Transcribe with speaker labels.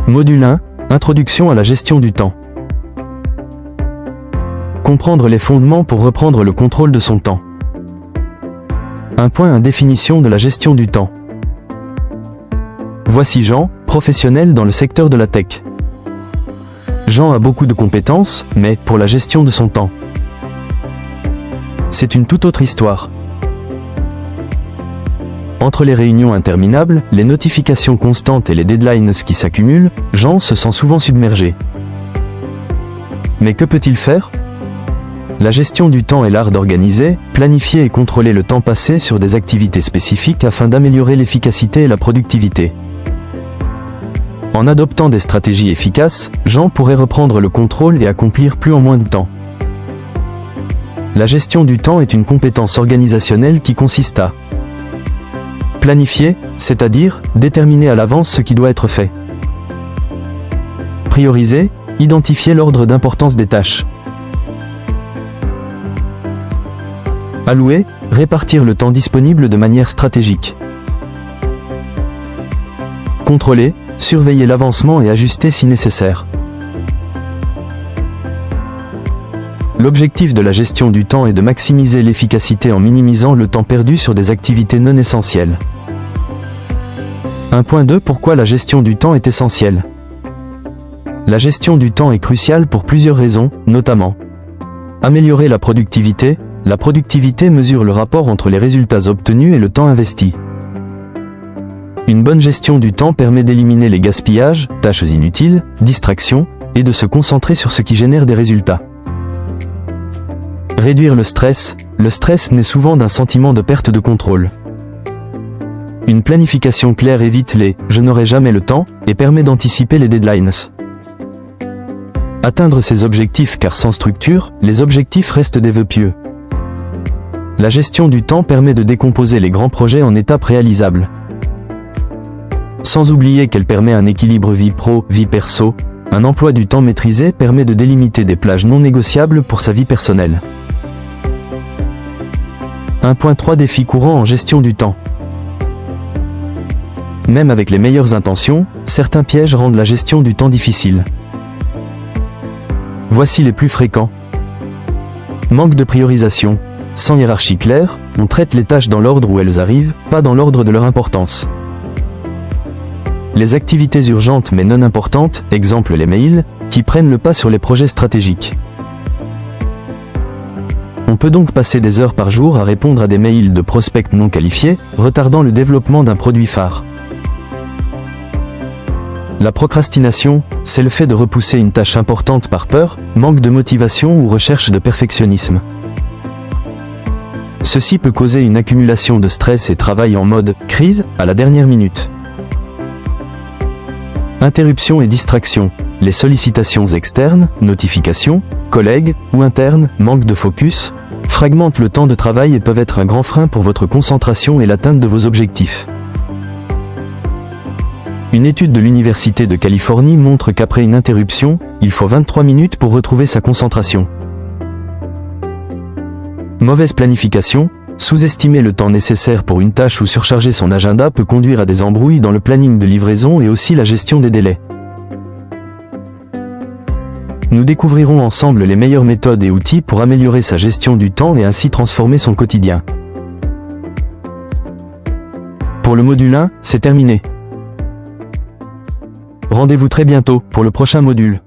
Speaker 1: Module 1. Introduction à la gestion du temps. Comprendre les fondements pour reprendre le contrôle de son temps. 1. Définition de la gestion du temps. Voici Jean, professionnel dans le secteur de la tech. Jean a beaucoup de compétences, mais pour la gestion de son temps, c'est une toute autre histoire. Entre les réunions interminables, les notifications constantes et les deadlines qui s'accumulent, Jean se sent souvent submergé. Mais que peut-il faire? La gestion du temps est l'art d'organiser, planifier et contrôler le temps passé sur des activités spécifiques afin d'améliorer l'efficacité et la productivité. En adoptant des stratégies efficaces, Jean pourrait reprendre le contrôle et accomplir plus en moins de temps. La gestion du temps est une compétence organisationnelle qui consiste à planifier, c'est-à-dire déterminer à l'avance ce qui doit être fait. Prioriser, identifier l'ordre d'importance des tâches. Allouer, répartir le temps disponible de manière stratégique. Contrôler, surveiller l'avancement et ajuster si nécessaire. L'objectif de la gestion du temps est de maximiser l'efficacité en minimisant le temps perdu sur des activités non essentielles. 1.2 Pourquoi la gestion du temps est essentielle? La gestion du temps est cruciale pour plusieurs raisons, notamment améliorer la productivité. La productivité mesure le rapport entre les résultats obtenus et le temps investi. Une bonne gestion du temps permet d'éliminer les gaspillages, tâches inutiles, distractions, et de se concentrer sur ce qui génère des résultats. Réduire le stress naît souvent d'un sentiment de perte de contrôle. Une planification claire évite les « je n'aurai jamais le temps » et permet d'anticiper les deadlines. Atteindre ses objectifs car sans structure, les objectifs restent des vœux pieux. La gestion du temps permet de décomposer les grands projets en étapes réalisables. Sans oublier qu'elle permet un équilibre vie pro, vie perso, un emploi du temps maîtrisé permet de délimiter des plages non négociables pour sa vie personnelle. 1.3 Défis courants en gestion du temps. Même avec les meilleures intentions, certains pièges rendent la gestion du temps difficile. Voici les plus fréquents. Manque de priorisation. Sans hiérarchie claire, on traite les tâches dans l'ordre où elles arrivent, pas dans l'ordre de leur importance. Les activités urgentes mais non importantes, exemple les mails, qui prennent le pas sur les projets stratégiques. On peut donc passer des heures par jour à répondre à des mails de prospects non qualifiés, retardant le développement d'un produit phare. La procrastination, c'est le fait de repousser une tâche importante par peur, manque de motivation ou recherche de perfectionnisme. Ceci peut causer une accumulation de stress et travail en mode « crise » à la dernière minute. Interruption et distraction. Les sollicitations externes, notifications, collègues ou internes, manque de focus, fragmentent le temps de travail et peuvent être un grand frein pour votre concentration et l'atteinte de vos objectifs. Une étude de l'Université de Californie montre qu'après une interruption, il faut 23 minutes pour retrouver sa concentration. Mauvaise planification, sous-estimer le temps nécessaire pour une tâche ou surcharger son agenda peut conduire à des embrouilles dans le planning de livraison et aussi la gestion des délais. Nous découvrirons ensemble les meilleures méthodes et outils pour améliorer sa gestion du temps et ainsi transformer son quotidien. Pour le module 1, c'est terminé. Rendez-vous très bientôt pour le prochain module.